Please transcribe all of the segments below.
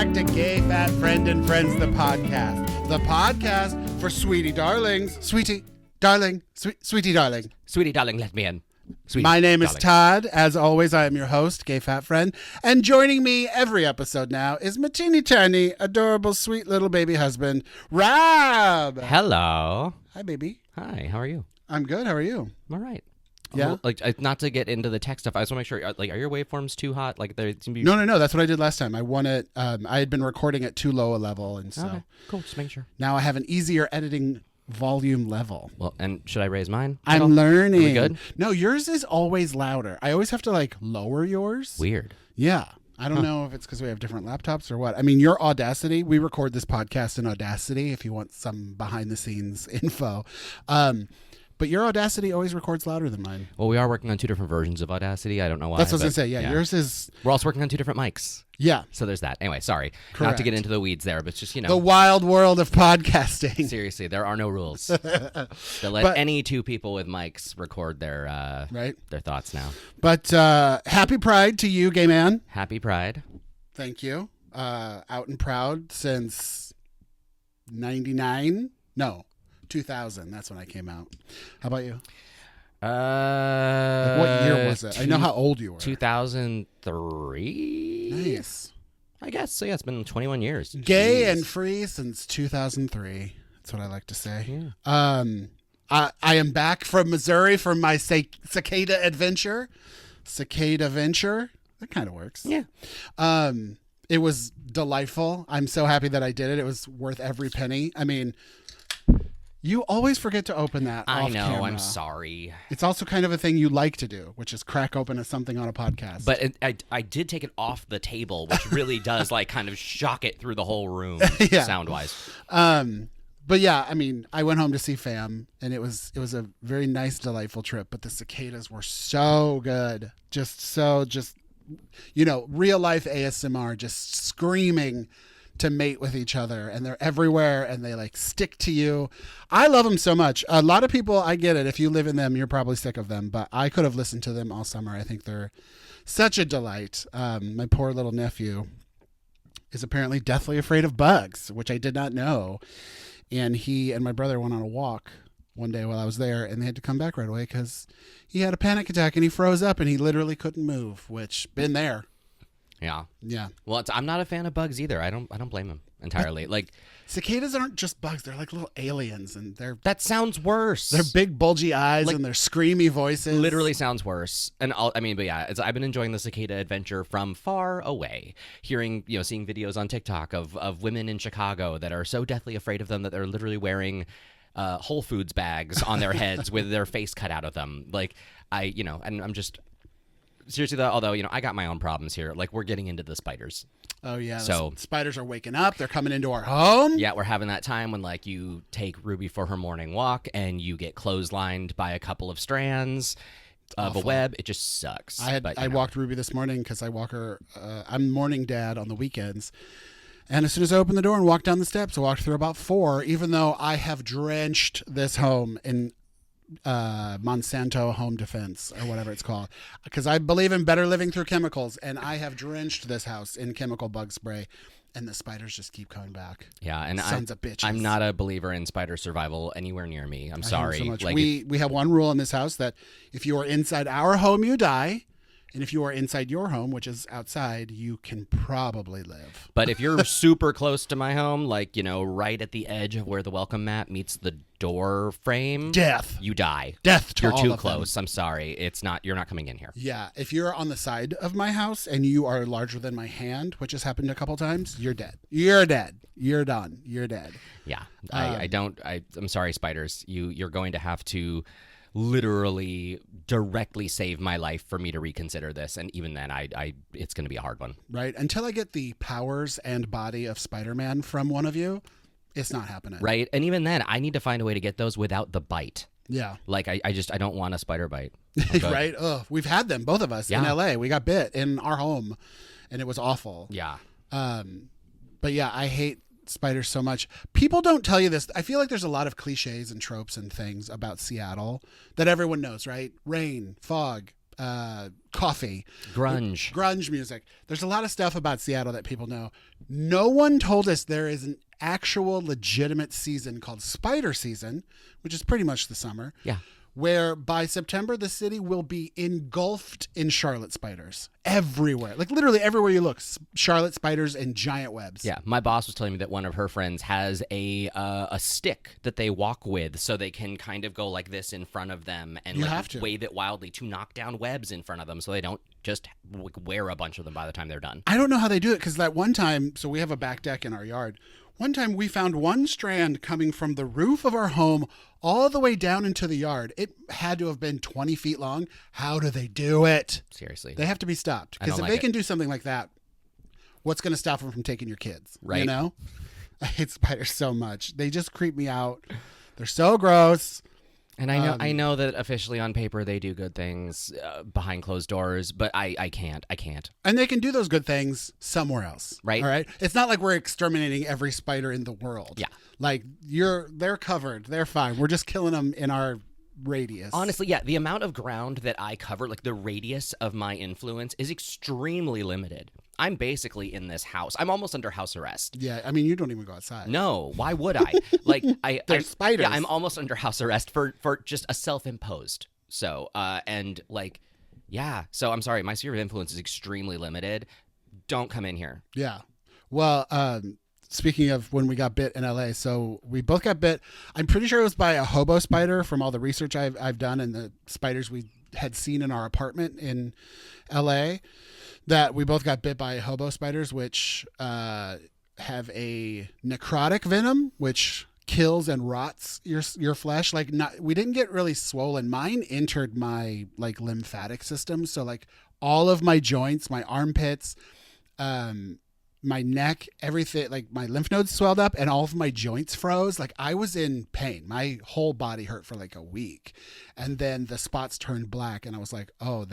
back to Gay Fat Friend and Friends, the podcast. The podcast for sweetie darlings. Sweetie darling. Sweetie darling. Sweetie darling, let me in. Sweetie, My name is darling. Todd. As always, I am your host, Gay Fat Friend. And joining me every episode now is my teeny tiny, adorable, sweet little baby husband, Rob. Hello. Hi, baby. Hi, how are you? I'm good. How are you? I'm all right. Yeah? Not to get into the tech stuff, I just want to make sure, are your waveforms too hot? Like, they seem to be... No. That's what I did last time. I won it. I had been recording at too low a level, and so Okay, cool. Just making sure. now I have an easier editing volume level. Well, and should I raise mine? at all? I'm learning. Are we good? No, yours is always louder. I always have to lower yours. Weird. Yeah. I don't know if it's because we have different laptops or what. I mean, your Audacity, we record this podcast in Audacity if you want some behind the scenes info. But your Audacity always records louder than mine. Well, we are working on two different versions of Audacity. I don't know why. That's what I was going to say. Yeah, yours is... We're also working on two different mics. Yeah. So there's that. Anyway, sorry. Not Correct. to get into the weeds there, but it's just, The wild world of podcasting. Seriously, there are no rules. They let any two people with mics record their their thoughts now. But happy Pride to you, gay man. Happy Pride. Thank you. Out and proud since 99? No, 2000. That's when I came out. How about you? What year was it? I know how old you were. 2003? Nice. I guess. So, yeah, it's been 21 years. Gay Jeez. and free since 2003. That's what I like to say. Yeah. I am back from Missouri from my cicada adventure. Cicada venture. That kind of works. Yeah. It was delightful. I'm so happy that I did it. It was worth every penny. I mean, you always forget to open that I off know. camera. I'm sorry. It's also kind of a thing you like to do, which is crack open something on a podcast. But I did take it off the table, which really does kind of shock it through the whole room Yeah. sound-wise. But yeah, I mean, I went home to see fam, and it was a very nice, delightful trip. But the cicadas were so good, real life ASMR, just screaming to mate with each other, and they're everywhere, and they stick to you. I love them so much. A lot of people, I get it. If you live in them, you're probably sick of them, but I could have listened to them all summer. I think they're such a delight. My poor little nephew is apparently deathly afraid of bugs, which I did not know. And he and my brother went on a walk one day while I was there, and they had to come back right away because he had a panic attack and he froze up and he literally couldn't move, which been there. Yeah. Yeah. Well, I'm not a fan of bugs either. I don't blame him entirely. Cicadas aren't just bugs. They're like little aliens, and That sounds worse. they're big bulgy eyes and their screamy voices. Literally sounds worse. And I've been enjoying the cicada adventure from far away. Hearing, seeing videos on TikTok of women in Chicago that are so deathly afraid of them that they're literally wearing Whole Foods bags on their heads with their face cut out of them. And I'm just seriously though, although, I got my own problems here. We're getting into the spiders. Oh yeah. So the spiders are waking up. They're coming into our home. Yeah, we're having that time when you take Ruby for her morning walk and you get clotheslined by a couple of strands of a web. It just sucks. I walked Ruby this morning because I walk her. I'm morning dad on the weekends. And as soon as I opened the door and walked down the steps, I walked through about 4, even though I have drenched this home in Monsanto home defense or whatever it's called, because I believe in better living through chemicals, and I have drenched this house in chemical bug spray, and the spiders just keep coming back. Yeah, and Sons of bitches. I'm not a believer in spider survival anywhere near me. I'm sorry. So much. We have one rule in this house that if you are inside our home, you die. And if you are inside your home, which is outside, you can probably live. But if you're super close to my home, right at the edge of where the welcome mat meets the door frame, Death. You die. Death to You're all too of close. them. I'm sorry. You're not coming in here. Yeah. If you're on the side of my house and you are larger than my hand, which has happened a couple times, you're dead. You're dead. You're done. You're dead. Yeah. I'm sorry, spiders. You're going to have to literally directly save my life for me to reconsider this, and even then it's going to be a hard one. Right? Until I get the powers and body of Spider-Man from one of you, it's not happening. Right? And even then, I need to find a way to get those without the bite. Yeah. I don't want a spider bite. Right? Ugh. We've had them, both of us, in LA. We got bit in our home, and it was awful. Yeah. But yeah, I hate spiders so much. People don't tell you this. I feel like there's a lot of cliches and tropes and things about Seattle that everyone knows, right? Rain, fog, coffee. Grunge music. There's a lot of stuff about Seattle that people know. No one told us there is an actual legitimate season called spider season, which is pretty much the summer. Yeah. Where by September, the city will be engulfed in Charlotte spiders everywhere. Like literally everywhere you look, Charlotte spiders and giant webs. Yeah, my boss was telling me that one of her friends has a stick that they walk with, so they can kind of go like this in front of them and wave it wildly to knock down webs in front of them, so they don't just wear a bunch of them by the time they're done. I don't know how they do it because that one time, so we have a back deck in our yard. One time we found one strand coming from the roof of our home all the way down into the yard. It had to have been 20 feet long. How do they do it? Seriously. They have to be stopped. Because if they can do something like that, what's going to stop them from taking your kids? Right. You know? I hate spiders so much. They just creep me out. They're so gross. And I know that officially on paper they do good things behind closed doors, but I can't. And they can do those good things somewhere else. Right. All right. It's not like we're exterminating every spider in the world. Yeah. Like they're covered. They're fine. We're just killing them in our radius. Honestly, yeah, the amount of ground that I cover, like the radius of my influence, is extremely limited. I'm basically in this house. I'm almost under house arrest. Yeah, I mean, you don't even go outside. No, why would I? Like, There's spiders. Yeah, I'm almost under house arrest for just a self-imposed. So, and like, yeah. So I'm sorry, my sphere of influence is extremely limited. Don't come in here. Yeah. Well, speaking of when we got bit in LA, so we both got bit. I'm pretty sure it was by a hobo spider from all the research I've done and the spiders we had seen in our apartment in LA. That we both got bit by hobo spiders, which have a necrotic venom, which kills and rots your flesh. Like, we didn't get really swollen. Mine entered my like lymphatic system, so like all of my joints, my armpits, my neck, everything, like my lymph nodes swelled up and all of my joints froze. Like I was in pain. My whole body hurt for like a week, and then the spots turned black, and I was like, oh,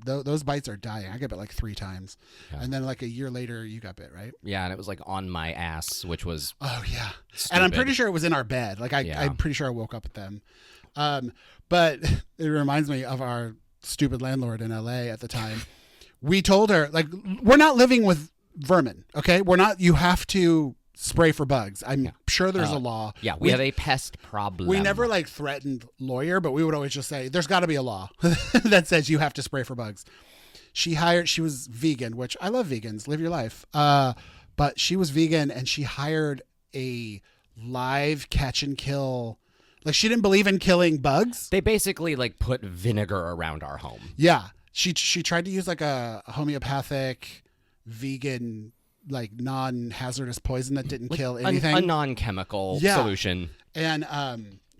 those bites are dying. I got bit like 3 times. Yeah. And then like a year later, you got bit, right? Yeah, and it was like on my ass, which was stupid. And I'm pretty sure it was in our bed. Like I'm pretty sure I woke up with them. But it reminds me of our stupid landlord in LA at the time. We told her, like, we're not living with vermin, okay? We're not, you have to spray for bugs. I'm sure there's a law. Yeah, we have a pest problem. We never like threatened lawyer, but we would always just say, there's got to be a law that says you have to spray for bugs. She was vegan, which I love vegans, live your life. But she was vegan and she hired a live catch and kill. Like she didn't believe in killing bugs. They basically like put vinegar around our home. Yeah. She tried to use like a homeopathic vegan like non-hazardous poison that didn't kill anything. A non-chemical solution. And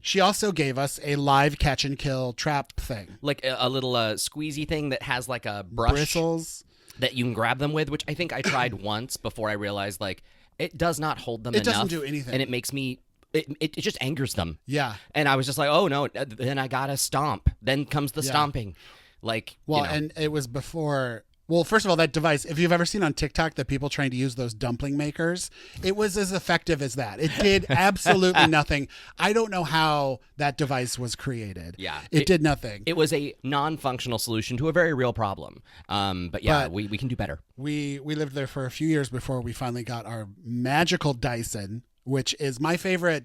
she also gave us a live catch and kill trap thing. Like a little squeezy thing that has like a brush. Bristles. That you can grab them with, which I think I tried once before I realized like it does not hold them enough. It doesn't do anything. And it makes me... It just angers them. Yeah. And I was just like, oh no, then I gotta stomp. Then comes the stomping. Like, well, and it was before... Well, first of all, that device, if you've ever seen on TikTok the people trying to use those dumpling makers, it was as effective as that. It did absolutely nothing. I don't know how that device was created. Yeah. It did nothing. It was a non-functional solution to a very real problem. But we can do better. We lived there for a few years before we finally got our magical Dyson, which is my favorite,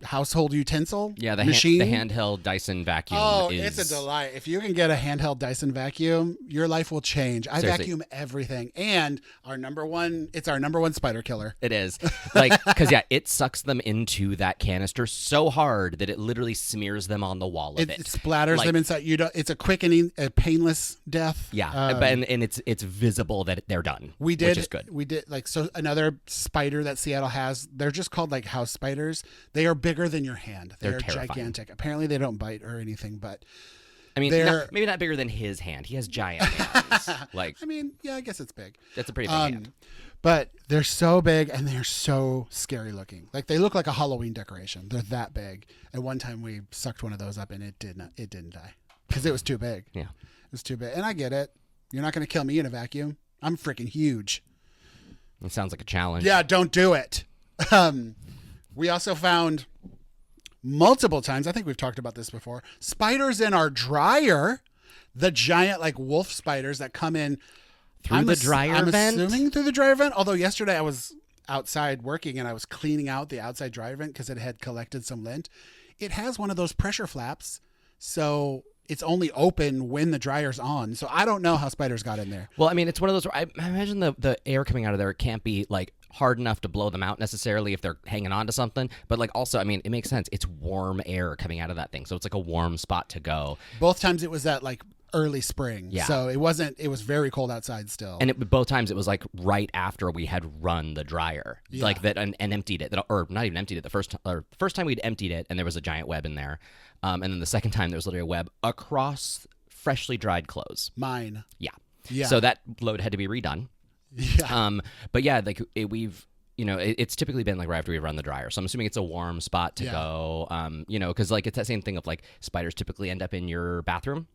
household utensil. Yeah, the machine. The handheld Dyson vacuum. Oh, it's a delight. If you can get a handheld Dyson vacuum, your life will change. I vacuum everything, and it's our number one spider killer. It is, because it sucks them into that canister so hard that it literally smears them on the wall of it. It splatters them inside. It's a quick and painless death. Yeah, and it's visible that they're done. Which is good. We did another spider that Seattle has. They're just called like house spiders. They are bigger than your hand. They're gigantic. Apparently, they don't bite or anything, but I mean, maybe not bigger than his hand. He has giant hands. I guess it's big. That's a pretty big hand. But they're so big and they're so scary looking. Like they look like a Halloween decoration. They're that big. At one time, we sucked one of those up and it didn't die because it was too big. Yeah, it was too big. And I get it. You're not going to kill me in a vacuum. I'm freaking huge. It sounds like a challenge. Yeah, don't do it. We also found multiple times, I think we've talked about this before, spiders in our dryer. the giant like wolf spiders that come in Through the dryer vent? I'm assuming through the dryer vent. Although yesterday I was outside working and I was cleaning out the outside dryer vent because it had collected some lint. It has one of those pressure flaps, so it's only open when the dryer's on. So I don't know how spiders got in there. Well, I mean, it's one of those where I imagine the air coming out of there can't be like hard enough to blow them out necessarily if they're hanging on to something. But like also, I mean, it makes sense. It's warm air coming out of that thing. So it's like a warm spot to go. Both times it was at like early spring. Yeah. So it was very cold outside still. And both times it was like right after we had run the dryer, Yeah. like that, and emptied it, or not even emptied it. The first time we'd emptied it, and there was a giant web in there, and then the second time there was literally a web across freshly dried clothes. Mine. Yeah. Yeah. So that load had to be redone. Yeah. But yeah, like it's typically been like right after we run the dryer. So I'm assuming it's a warm spot to go. Because like it's that same thing of like spiders typically end up in your bathroom.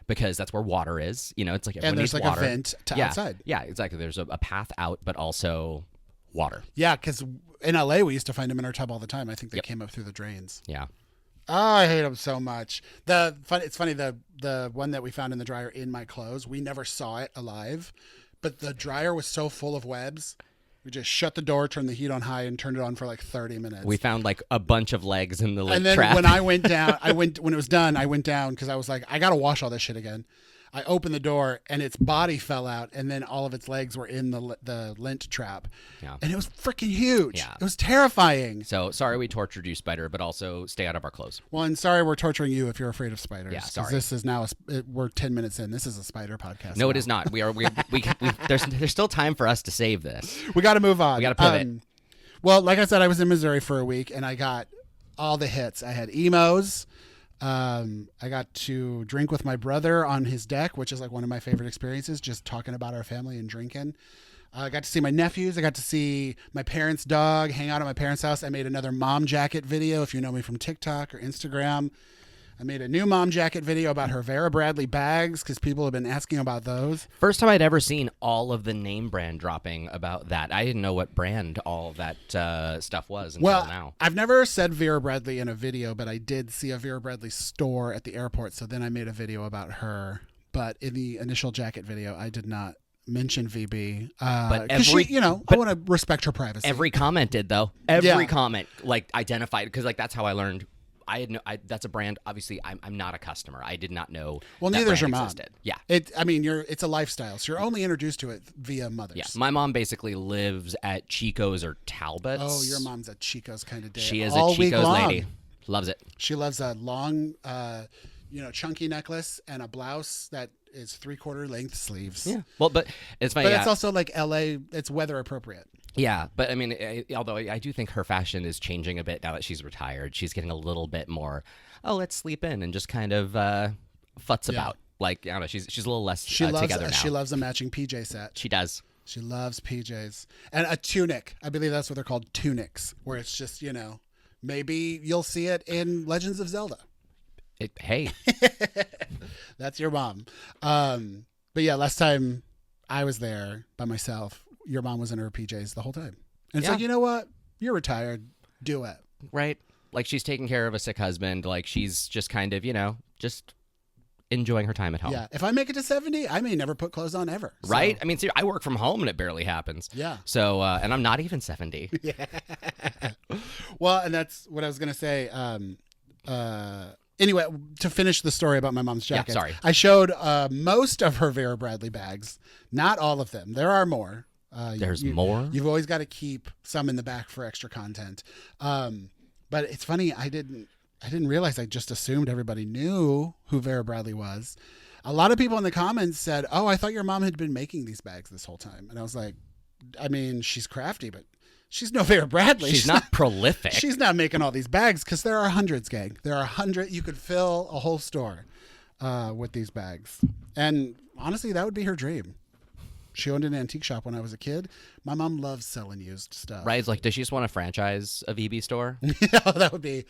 Because that's where water is, it's like everyone And there's needs like water. a vent to outside. Yeah, exactly. There's a path out, but also water. Yeah, because in LA we used to find them in our tub all the time. I think they came up through the drains. Yeah. Oh, I hate them so much. It's funny, the one that we found in the dryer in my clothes, we never saw it alive, but the dryer was so full of webs. We just shut the door, turned the heat on high, and turned it on for like 30 minutes. We found like a bunch of legs in the lint And then trap. when I went down, when it was done, I went down because I was like, I got to wash all this shit again. I opened the door and its body fell out, and then all of its legs were in the lint trap. Yeah. And it was freaking huge. Yeah. It was terrifying. So sorry we tortured you, Spider, but also stay out of our clothes. Well, and sorry we're torturing you if you're afraid of spiders. Yeah, 'cause sorry. This is now we're 10 minutes in. This is a spider podcast. No, now. it is not. There's still time for us to save this. We got to move on. We got to pivot. Well, like I said, I was in Missouri for a week, and I got all the hits. I had emos. I got to drink with my brother on his deck, which is like one of my favorite experiences, just talking about our family and drinking. I got to see my nephews. I got to see my parents' dog, hang out at my parents' house. I made another mom jacket video, if you know me from TikTok or Instagram. I made a new mom jacket video about her Vera Bradley bags because people have been asking about those. First time I'd ever seen all of the name brand dropping about that. I didn't know what brand all of that stuff was until now. I've never said Vera Bradley in a video, but I did see a Vera Bradley store at the airport, so then I made a video about her. But in the initial jacket video, I did not mention VB. But I want to respect her privacy. Every comment did, though. Every comment like identified, because like that's how I learned. That's a brand. Obviously, I'm not a customer. I did not know. Well, that neither is your brand mom. existed. Yeah. It's a lifestyle, so you're only introduced to it via mothers. Yeah. My mom basically lives at Chico's or Talbot's. Oh, your mom's a Chico's kind of day. She is all a Chico's week long. lady. Loves it. She loves a long, chunky necklace and a blouse that is 3/4 length sleeves. Yeah. Well, but it's funny. But it's also like LA. It's weather appropriate. Yeah, but I mean, although I do think her fashion is changing a bit now that she's retired. She's getting a little bit more, let's sleep in and just kind of futz about. Like, I don't know, she's a little less together now. She loves a matching PJ set. She does. She loves PJs. And a tunic. I believe that's what they're called, tunics, where it's just, maybe you'll see it in Legends of Zelda. Hey. That's your mom. But yeah, last time I was there by myself, your mom was in her PJs the whole time. And it's like, you know what? You're retired. Do it. Right. Like she's taking care of a sick husband. Like she's just kind of, just enjoying her time at home. Yeah. If I make it to 70, I may never put clothes on ever. So. Right? I mean, see, I work from home and it barely happens. Yeah. So, and I'm not even 70. Yeah. Well, and that's what I was going to say. Anyway, to finish the story about my mom's jacket. Yeah, sorry. I showed most of her Vera Bradley bags. Not all of them. There are more. There's more? You've always got to keep some in the back for extra content. But it's funny, I didn't realize. I just assumed everybody knew who Vera Bradley was. A lot of people in the comments said, "Oh, I thought your mom had been making these bags this whole time." And I was like, I mean, she's crafty, but she's no Vera Bradley. She's not prolific. She's not making all these bags because there are hundreds, gang. There are 100. You could fill a whole store with these bags. And honestly, that would be her dream. She owned an antique shop when I was a kid. My mom loves selling used stuff. Right? It's like, does she just want to franchise a VB store? that would be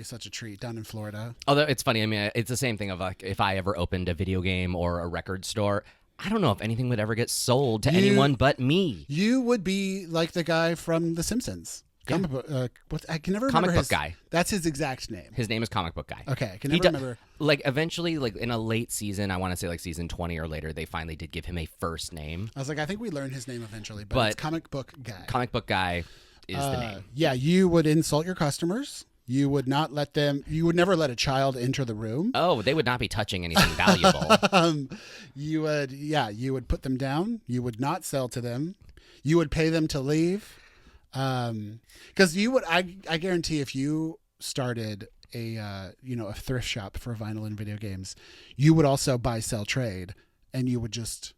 such a treat down in Florida. Although it's funny. I mean, it's the same thing of like if I ever opened a video game or a record store, I don't know if anything would ever get sold to anyone but me. You would be like the guy from The Simpsons. Comic book. I can never Comic remember book guy. That's his exact name. His name is Comic Book Guy. Okay, I can never remember. Like eventually, like in a late season, I want to say like season 20 or later, they finally did give him a first name. I was like, I think we learned his name eventually, but it's Comic Book Guy. Comic Book Guy is the name. Yeah, you would insult your customers. You would not let them. You would never let a child enter the room. Oh, they would not be touching anything valuable. You would put them down. You would not sell to them. You would pay them to leave. Because you would, I guarantee, if you started a thrift shop for vinyl and video games, you would also buy, sell, trade, and you would just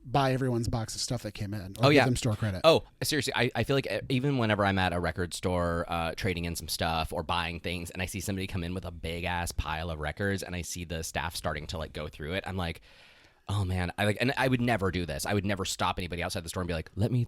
buy everyone's box of stuff that came in. Or give them store credit. Oh, seriously, I feel like even whenever I'm at a record store trading in some stuff or buying things, and I see somebody come in with a big ass pile of records, and I see the staff starting to like go through it, I'm like, oh man, and I would never do this. I would never stop anybody outside the store and be like, let me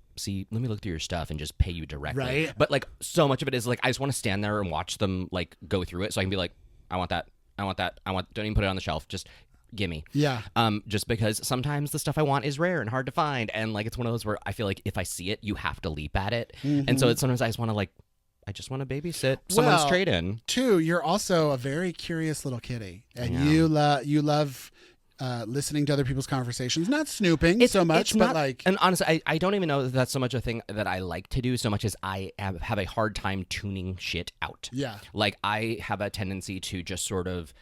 look through your stuff and just pay you directly. Right. But like so much of it is like I just want to stand there and watch them like go through it so I can be like, I want that. Don't even put it on the shelf. Just gimme. Yeah. Just because sometimes the stuff I want is rare and hard to find, and like it's one of those where I feel like if I see it, you have to leap at it. Mm-hmm. And so sometimes I just want to babysit someone's trade in. Too, you're also a very curious little kitty, and you love listening to other people's conversations, not snooping so much, but like. And honestly, I don't even know that that's so much a thing that I like to do so much as I have a hard time tuning shit out. Yeah. Like I have a tendency to just sort of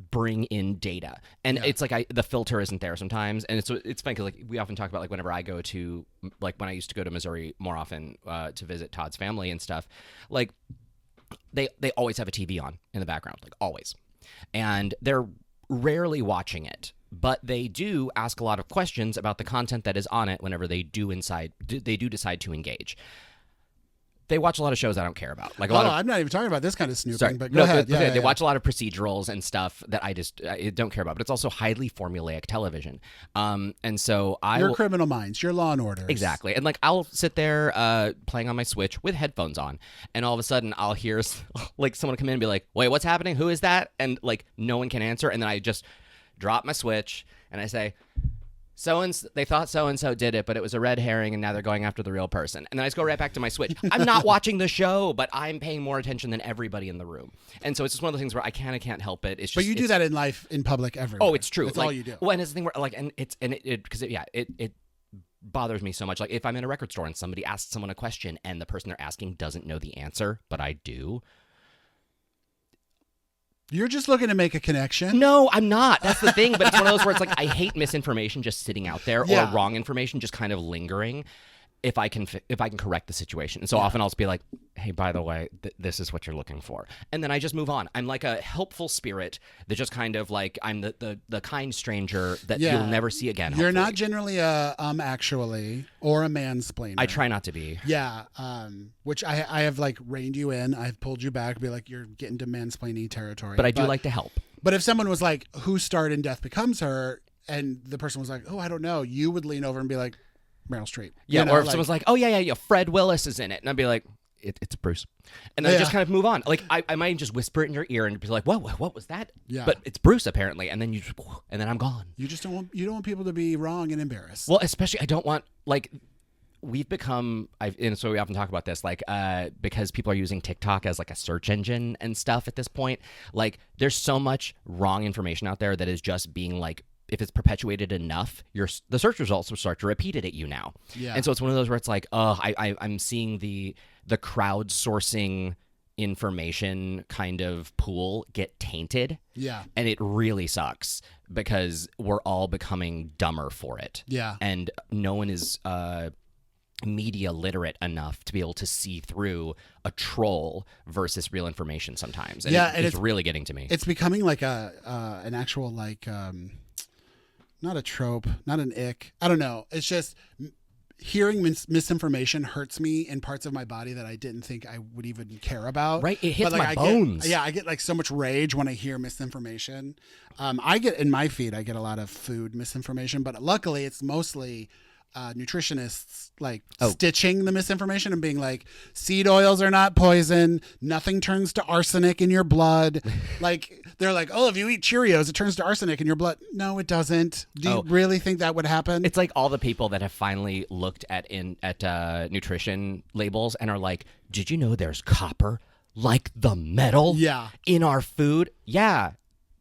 bring in data, and it's like the filter isn't there sometimes, and it's funny because like we often talk about like whenever I go to like when I used to go to Missouri more often to visit Todd's family and stuff, like they always have a TV on in the background, like always, and they're rarely watching it, but they do ask a lot of questions about the content that is on it whenever they do decide to engage. They watch a lot of shows I don't care about. Like I'm not even talking about this kind of snooping, but go ahead. They watch a lot of procedurals and stuff that I don't care about, but it's also highly formulaic television. And so your Criminal Minds, your Law and Order. Exactly. And like I'll sit there playing on my Switch with headphones on, and all of a sudden I'll hear like someone come in and be like, wait, what's happening? Who is that? And like no one can answer. And then I just drop my Switch and I say, they thought so-and-so did it, but it was a red herring, and now they're going after the real person. And then I just go right back to my Switch. I'm not watching the show, but I'm paying more attention than everybody in the room. And so it's just one of those things where I can't help it. It's just, but you do that in life, in public, everywhere. Oh, it's true. That's like, all you do. Well, and it's the thing where, like, and it bothers me so much. Like, if I'm in a record store and somebody asks someone a question and the person they're asking doesn't know the answer, but I do. You're just looking to make a connection. No, I'm not. That's the thing. But it's one of those where it's like I hate misinformation just sitting out there, or wrong information just kind of lingering. If I can correct the situation, and so often I'll just be like, "Hey, by the way, this is what you're looking for," and then I just move on. I'm like a helpful spirit that just kind of like I'm the kind stranger that you'll never see again. You're not generally a actually or a mansplainer. I try not to be. Yeah, which I have like reined you in. I've pulled you back, be like, you're getting to mansplaining territory. But I do like to help. But if someone was like, "Who starred in Death Becomes Her?" and the person was like, "Oh, I don't know," you would lean over and be like, Meryl Streep. Yeah, or if someone's like, "Oh yeah, Fred Willis is in it," and I'd be like, "It's Bruce," and then I just kind of move on. Like I might just whisper it in your ear and be like, "What was that?" Yeah, but it's Bruce apparently, and then and then I'm gone. You just don't want people to be wrong and embarrassed. Well, especially I don't want like. We've become, and so we often talk about this, like, because people are using TikTok as like a search engine and stuff at this point. Like, there's so much wrong information out there that is just being like, if it's perpetuated enough, the search results will start to repeat it at you now. Yeah. And so it's one of those where it's like, I'm seeing the crowdsourcing information kind of pool get tainted. Yeah. And it really sucks because we're all becoming dumber for it. Yeah. And no one is media literate enough to be able to see through a troll versus real information sometimes. And it's really getting to me. It's becoming like an actual like not a trope, not an ick. I don't know. It's just hearing misinformation hurts me in parts of my body that I didn't think I would even care about. Right. It hits my bones. I get like so much rage when I hear misinformation. I get in my feed, I get a lot of food misinformation, but luckily it's mostly nutritionists like stitching the misinformation and being like, seed oils are not poison. Nothing turns to arsenic in your blood. Like they're like, oh, if you eat Cheerios, it turns to arsenic in your blood. No, it doesn't. Do you really think that would happen? It's like all the people that have finally looked at nutrition labels and are like, did you know there's copper like the metal in our food? Yeah.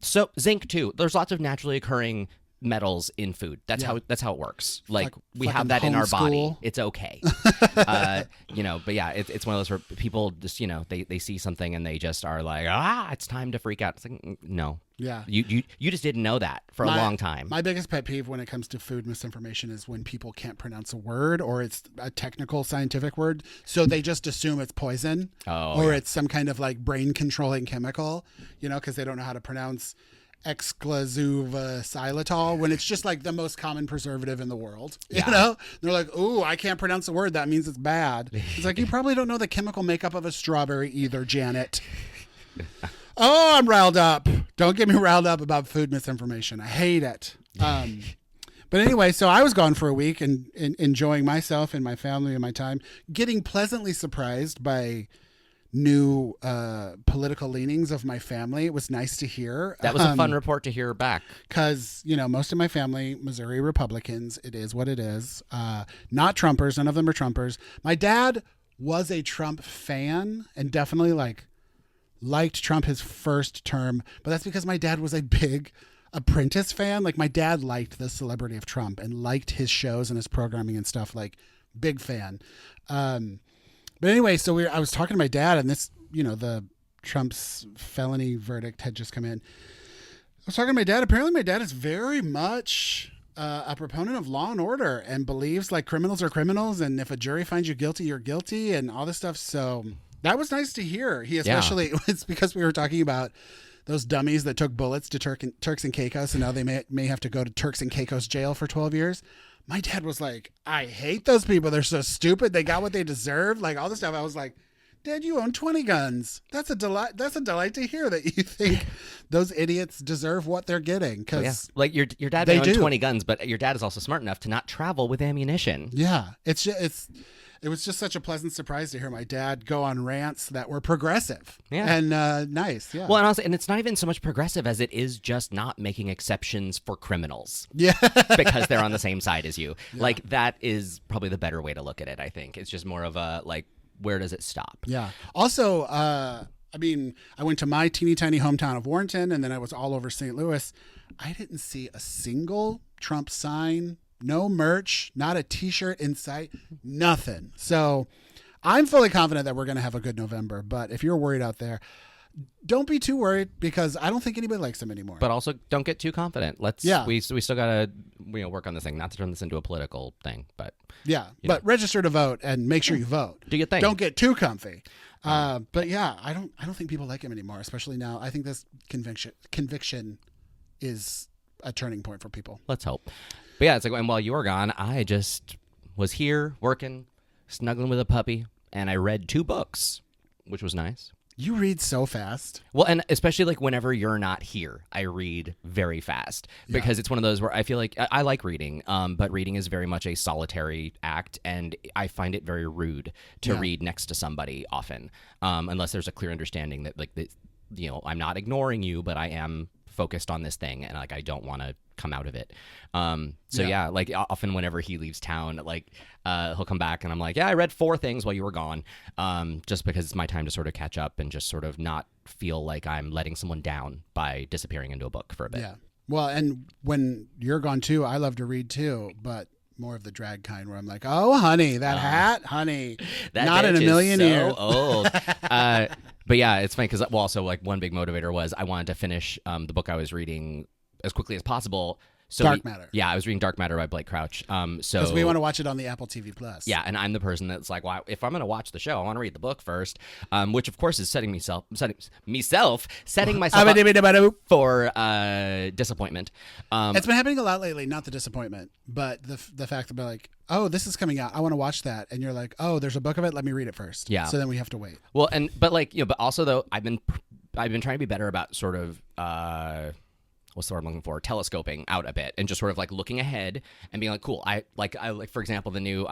So zinc too. There's lots of naturally occurring metals in food. That's how it works. Like we have that in our body. It's okay. But yeah, it's one of those where people just, they see something and they just are like, it's time to freak out. It's like, no. Yeah. You just didn't know that for a long time. My biggest pet peeve when it comes to food misinformation is when people can't pronounce a word or it's a technical scientific word. So they just assume it's poison or it's some kind of like brain controlling chemical, because they don't know how to pronounce xylitol when it's just like the most common preservative in the world. They're like, ooh, I can't pronounce the word. That means it's bad. It's like, you probably don't know the chemical makeup of a strawberry either, Janet. Oh, I'm riled up. Don't get me riled up about food misinformation. I hate it. But anyway, so I was gone for a week and enjoying myself and my family and my time, getting pleasantly surprised by new political leanings of my family. It was nice to hear. That was a fun report to hear back. Because, most of my family, Missouri Republicans, it is what it is. Not Trumpers. None of them are Trumpers. My dad was a Trump fan and definitely liked Trump his first term. But that's because my dad was a big Apprentice fan. Like my dad liked the celebrity of Trump and liked his shows and his programming and stuff. Like big fan. But anyway, so I was talking to my dad, and this, the Trump's felony verdict had just come in. I was talking to my dad. Apparently, my dad is very much a proponent of law and order and believes like criminals are criminals, and if a jury finds you guilty, you're guilty, and all this stuff. So that was nice to hear. He especially it's because we were talking about those dummies that took bullets to Turks and Caicos, and now they may have to go to Turks and Caicos jail for 12 years. My dad was like, I hate those people. They're so stupid. They got what they deserve. Like all this stuff. I was like, Dad, you own 20 guns. That's a delight. That's a delight to hear that you think those idiots deserve what they're getting. Because like your dad may own 20 guns, but your dad is also smart enough to not travel with ammunition. Yeah, it was just such a pleasant surprise to hear my dad go on rants that were progressive and nice. Yeah. Well, and it's not even so much progressive as it is just not making exceptions for criminals. Yeah. Because they're on the same side as you. Yeah. Like that is probably the better way to look at it, I think. It's just more of a where does it stop? Yeah. Also, I went to my teeny tiny hometown of Warrenton, and then I was all over St. Louis. I didn't see a single Trump sign. No merch, not a t-shirt in sight, nothing. So I'm fully confident that we're going to have a good November. But if you're worried out there, don't be too worried because I don't think anybody likes him anymore. But also don't get too confident. We still got to work on this thing, not to turn this into a political thing. But register to vote and make sure you vote. Do your thing. Don't get too comfy. But yeah, I don't think people like him anymore, especially now. I think this conviction is a turning point for people. Let's hope. But yeah, it's like, and while you were gone, I just was here working, snuggling with a puppy, and I read 2 books, which was nice. You read so fast. Well, and especially whenever you're not here, I read very fast because it's one of those where I feel like I like reading, but reading is very much a solitary act, and I find it very rude to read next to somebody often, unless there's a clear understanding that I'm not ignoring you, but I am focused on this thing, and I don't want to come out of it. Often whenever he leaves town, he'll come back and I'm like, I read 4 things while you were gone, just because it's my time to sort of catch up and just sort of not feel like I'm letting someone down by disappearing into a book for a bit. Yeah. Well, and when you're gone too, I love to read too, but more of the drag kind where I'm like, oh, honey, that hat, honey, that not in a million years. Old. But yeah, it's funny because also one big motivator was I wanted to finish the book I was reading as quickly as possible. So Dark Matter. Yeah, I was reading Dark Matter by Blake Crouch. Because we want to watch it on the Apple TV Plus. Yeah, and I'm the person that's like, well, if I'm going to watch the show, I want to read the book first, which of course is setting myself up for disappointment. It's been happening a lot lately, not the disappointment, but the fact that like, oh, this is coming out, I want to watch that, and you're like, oh, there's a book of it, let me read it first. Yeah. So then we have to wait. Well, but also though, I've been trying to be better about sort of what's the word I'm looking for? Telescoping out a bit and just sort of like looking ahead and being like, cool. I like, for example, the new,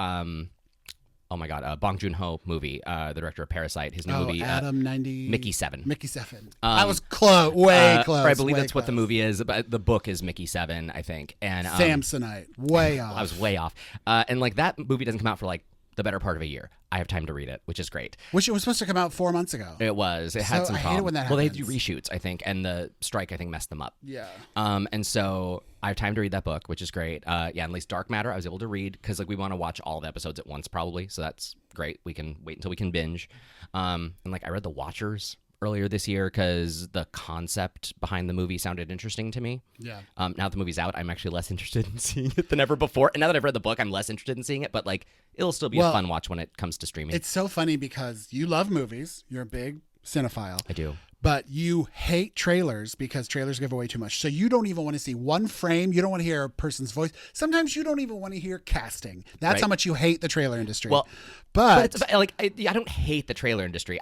oh my God, Bong Joon-ho movie, the director of Parasite, his new movie, Adam 90... Mickey 7. Mickey 7. I was close, way close. I believe that's close. what the movie is, but the book is Mickey 7, I think. And Samsonite, way off. I was way off. And like that movie doesn't come out for like the better part of a year. I have time to read it, which is great. Which it was supposed to come out 4 months ago. It was. It had some I problems. hate it when that well, they happens. had to do reshoots, I think, and the strike, I think, messed them up. Yeah. And so I have time to read that book, which is great. Yeah, at least Dark Matter, I was able to read because like we want to watch all the episodes at once, probably. So that's great. We can wait until we can binge. And like I read The Watchers earlier this year because the concept behind the movie sounded interesting to me. Yeah. Now that the movie's out, I'm actually less interested in seeing it than ever before. And now that I've read the book, I'm less interested in seeing it. But like, it'll still be a fun watch when it comes to streaming. It's so funny because you love movies. You're a big cinephile. I do. But you hate trailers because trailers give away too much. So you don't even want to see one frame. You don't want to hear a person's voice. Sometimes you don't even want to hear casting. That's Right. how much you hate the trailer industry. Well, but it's like I don't hate the trailer industry.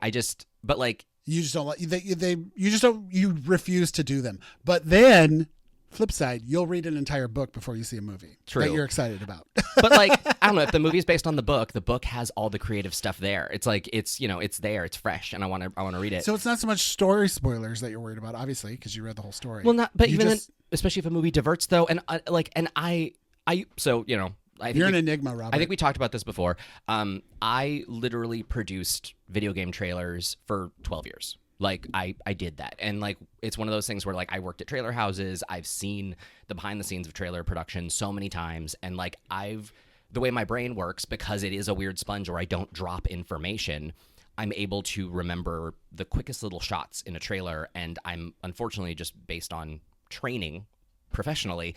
But like you just don't like you refuse to do them. But then flip side, you'll read an entire book before you see a movie True. that you're excited about. But like, I don't know, if the movie's based on the book has all the creative stuff there. It's like it's there, it's fresh, and I want to read it. So it's not so much story spoilers that you're worried about, obviously, because you read the whole story. Well, not, but You even just- then, especially if a movie diverts though, and so I think you're an enigma, Robert. I think we talked about this before. I literally produced video game trailers for 12 years. Like I did that. And like, it's one of those things where like I worked at trailer houses. I've seen the behind the scenes of trailer production so many times. And like the way my brain works, because it is a weird sponge where I don't drop information, I'm able to remember the quickest little shots in a trailer. And I'm unfortunately just based on training professionally,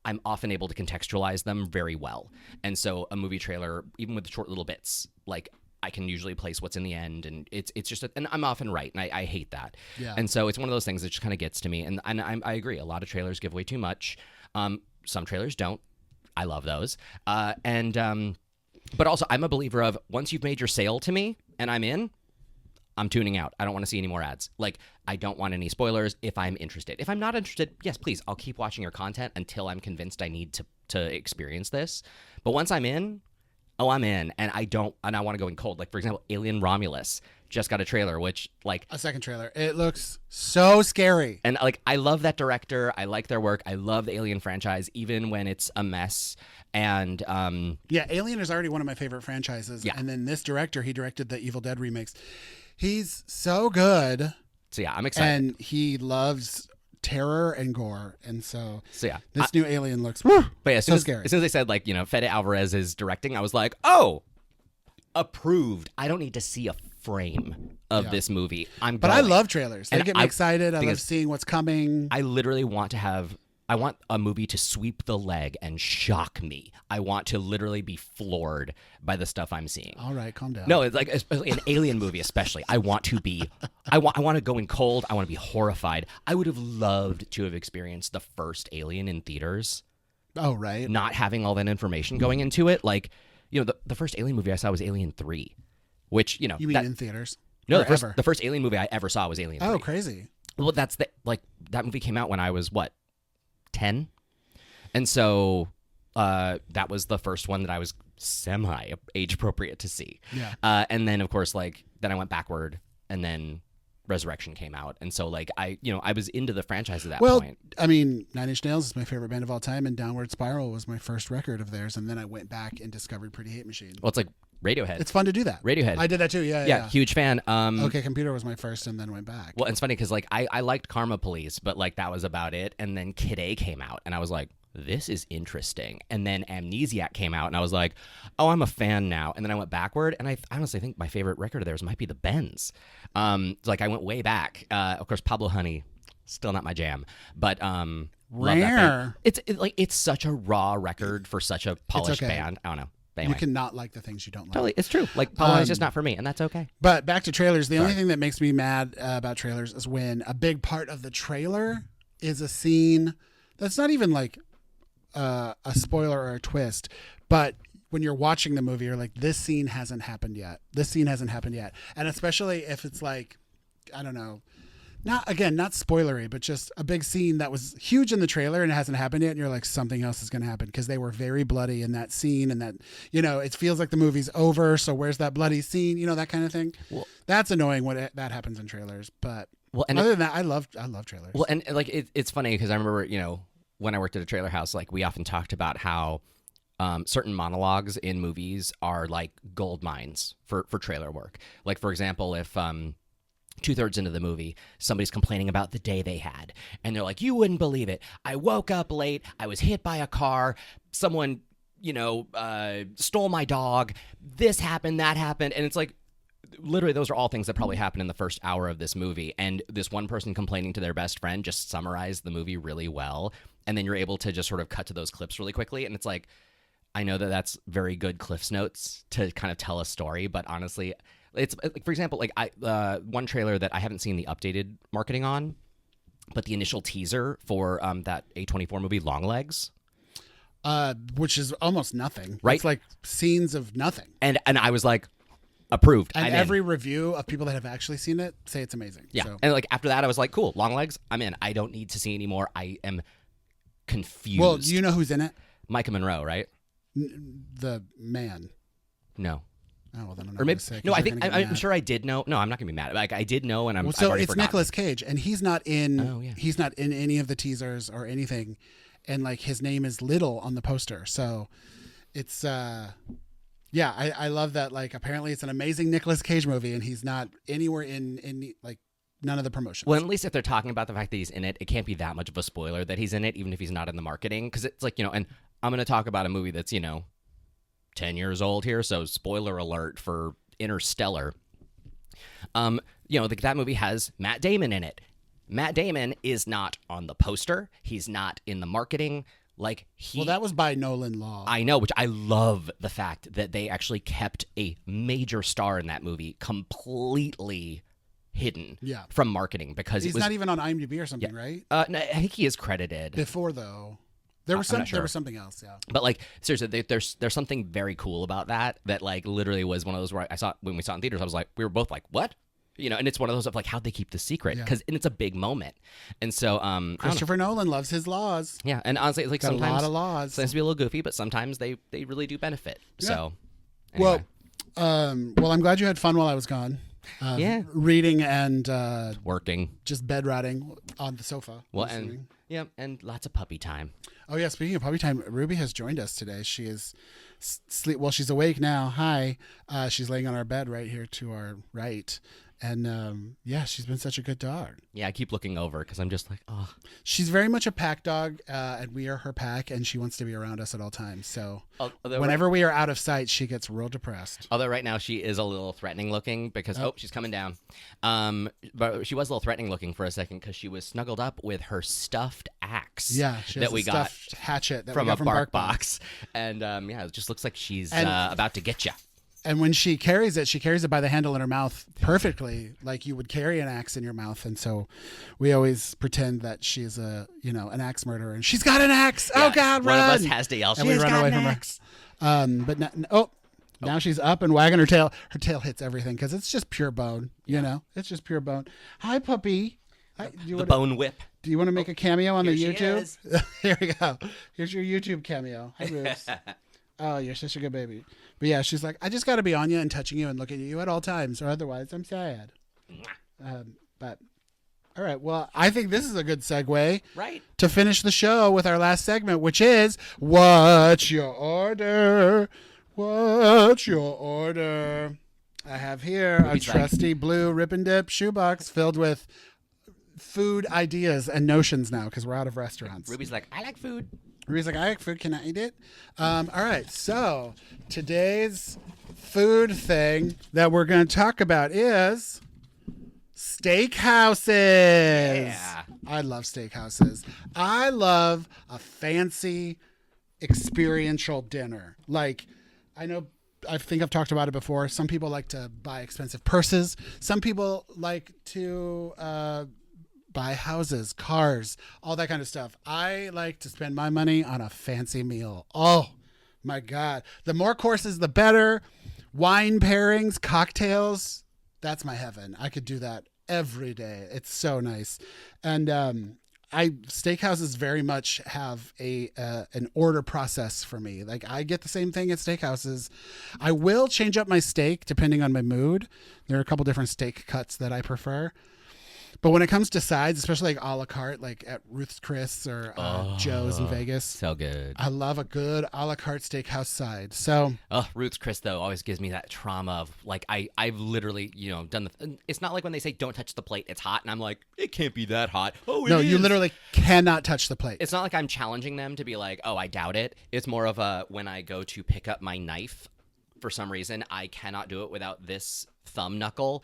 I'm often able to contextualize them very well. And so a movie trailer, even with the short little bits, like I can usually place what's in the end, and it's just, and I'm often right, and I hate that. Yeah. And so it's one of those things that just kind of gets to me, and I agree. A lot of trailers give away too much. Some trailers don't. I love those. But also I'm a believer of once you've made your sale to me and I'm in, I'm tuning out. I don't want to see any more ads. Like, I don't want any spoilers if I'm interested. If I'm not interested, yes, please, I'll keep watching your content until I'm convinced I need to experience this. But once I'm in, I'm in, and I want to go in cold. Like, for example, Alien Romulus just got a trailer, which, like... A second trailer. It looks so scary. And, like, I love that director. I like their work. I love the Alien franchise, even when it's a mess. And... yeah, Alien is already one of my favorite franchises. Yeah. And then this director, he directed the Evil Dead remakes. He's so good. So, yeah, I'm excited. And he loves terror and gore. And so yeah, this new Alien looks but yeah, so scary. As soon as they said, like, Fede Alvarez is directing, I was like, oh, approved. I don't need to see a frame of this movie. But I love trailers. They And get me excited. I love is- seeing what's coming. I literally want a movie to sweep the leg and shock me. I want to literally be floored by the stuff I'm seeing. All right, calm down. No, it's like, especially an Alien movie, especially. I want to go in cold. I want to be horrified. I would have loved to have experienced the first Alien in theaters, Oh, right. not having all that information going into it. Like, the first Alien movie I saw was Alien 3, which, You mean in theaters? no, Or ever? the first Alien movie I ever saw was Alien 3. Oh, crazy. Well, that movie came out when I was, 10? And so that was the first one that I was semi-age appropriate to see. Yeah. And then, of course, then I went backward, and then Resurrection came out. And so, I was into the franchise at that point. I mean, Nine Inch Nails is my favorite band of all time, and Downward Spiral was my first record of theirs, and then I went back and discovered Pretty Hate Machine. Well, it's like Radiohead. It's fun to do that. Radiohead. I did that too, yeah. Huge fan. Okay, Computer was my first, and then went back. Well, it's funny because, I liked Karma Police, but, that was about it. And then Kid A came out, and I was like, this is interesting. And then Amnesiac came out, and I was like, oh, I'm a fan now. And then I went backward, and I honestly think my favorite record of theirs might be The Bends. I went way back. Of course, Pablo Honey, still not my jam, but love that band. It's such a raw record for such a polished okay. band. I don't know. But anyway. You cannot like the things you don't like. Totally, it's true. Pablo Honey's just not for me, and that's okay. But back to trailers. The only thing that makes me mad about trailers is when a big part of the trailer is a scene that's not even a spoiler or a twist, but when you're watching the movie, you're like, this scene hasn't happened yet. This scene hasn't happened yet. And especially if it's I don't know, not spoilery, but just a big scene that was huge in the trailer and it hasn't happened yet. And you're like, something else is going to happen because they were very bloody in that scene, and that, it feels like the movie's over. So where's that bloody scene? That kind of thing. Well, that's annoying when that happens in trailers. But other than that, I love trailers. Well, and like it's funny because I remember, when I worked at a trailer house, like we often talked about how certain monologues in movies are like gold mines for trailer work. Like, for example, if 2/3 into the movie, somebody's complaining about the day they had, and they're like, "You wouldn't believe it. I woke up late. I was hit by a car. Someone, stole my dog. This happened, that happened." And it's like, literally, those are all things that probably happened in the first hour of this movie. And this one person complaining to their best friend just summarized the movie really well. And then you're able to just sort of cut to those clips really quickly. And it's like, I know that that's very good Cliff's Notes to kind of tell a story, but honestly, it's like, for example, like one trailer that I haven't seen the updated marketing on, but the initial teaser for that A24 movie, Longlegs. Which is almost nothing. Right? It's like scenes of nothing. And I was like, approved. And every review of people that have actually seen it say it's amazing. Yeah. So. And like after that, I was like, cool, Longlegs, I'm in. I don't need to see anymore. I am confused. Well, do you know who's in it? Micah Monroe, right? The man. No. Oh, well, then I'm not or maybe say, no. I think I'm sure I did know. No, I'm not gonna be mad. Like I did know, and I'm. So I've it's forgotten. Nicolas Cage, and he's not in. Oh, yeah. He's not in any of the teasers or anything, and like his name is little on the poster. So it's yeah. I love that. Like apparently it's an amazing Nicolas Cage movie, and he's not anywhere in like none of the promotions. Well, at least if they're talking about the fact that he's in it, it can't be that much of a spoiler that he's in it, even if he's not in the marketing, because it's like and I'm gonna talk about a movie that's 10 years old here, so spoiler alert for Interstellar. That movie has Matt Damon in it. Matt Damon is not on the poster. He's not in the marketing. Well, that was by Nolan Law. I know, which I love the fact that they actually kept a major star in that movie completely hidden from marketing because he's not even on IMDb or something, right? No, I think he is credited. Before, though. There was something else, yeah. But seriously, there's something very cool about that like literally was one of those where I saw when we saw it in theaters. I was like, we were both like, what? And it's one of those of like, how'd they keep the secret? Because and it's a big moment. And so Christopher Nolan loves his laws. Yeah, and honestly, it's like got sometimes a lot of laws. Sometimes be a little goofy, but sometimes they really do benefit. Yeah. So anyway. Well, I'm glad you had fun while I was gone. Reading and working, just bed rotting on the sofa. Well, and lots of puppy time. Oh yeah, speaking of puppy time, Ruby has joined us today. She is she's awake now. Hi. She's laying on our bed right here to our right. And she's been such a good dog. Yeah, I keep looking over because I'm just like, oh. She's very much a pack dog, and we are her pack, and she wants to be around us at all times. So whenever we are out of sight, she gets real depressed. Although right now she is a little threatening looking because, she's coming down. But she was a little threatening looking for a second because she was snuggled up with her stuffed axe. Yeah, she has that we got hatchet that from we got a bark box. And it just looks like she's about to get you. And when she carries it by the handle in her mouth perfectly, like you would carry an axe in your mouth. And so we always pretend that she's an axe murderer, and she's got an axe. Yeah, oh God, run! One of us has to yell. And we run away from her. But now she's up and wagging her tail. Her tail hits everything because it's just pure bone. It's just pure bone. Hi, puppy. Hi, bone whip. Do you want to make a cameo on the Here YouTube? Here we go. Here's your YouTube cameo. Hi, Bruce. Oh, you're such a good baby. But yeah, she's like, I just got to be on you and touching you and looking at you at all times, or otherwise I'm sad. But all right, well, I think this is a good segue to finish the show with our last segment, which is What's Your Order? What's your order? I have here a trusty blue Rip and Dip shoebox filled with food ideas and notions now because we're out of restaurants. Ruby's like, I like food. Ruby's like, I like food. Can I eat it? All right. So today's food thing that we're going to talk about is steakhouses. Yeah. I love steakhouses. I love a fancy experiential dinner. Like, I think I've talked about it before. Some people like to buy expensive purses. Some people like to buy houses, cars, all that kind of stuff. I like to spend my money on a fancy meal. Oh my God. The more courses, the better. Wine pairings, cocktails. That's my heaven. I could do that every day. It's so nice. And steakhouses very much have an order process for me. Like I get the same thing at steakhouses. I will change up my steak depending on my mood. There are a couple different steak cuts that I prefer. But when it comes to sides, especially like a la carte, like at Ruth's Chris or Joe's in Vegas, so good. I love a good a la carte steakhouse side. So, Ruth's Chris though always gives me that trauma of like I've literally done the. It's not like when they say don't touch the plate, it's hot, and I'm like it can't be that hot. Oh, no, is. You literally cannot touch the plate. It's not like I'm challenging them to be like, oh, I doubt it. It's more of a when I go to pick up my knife. For some reason, I cannot do it without this thumb knuckle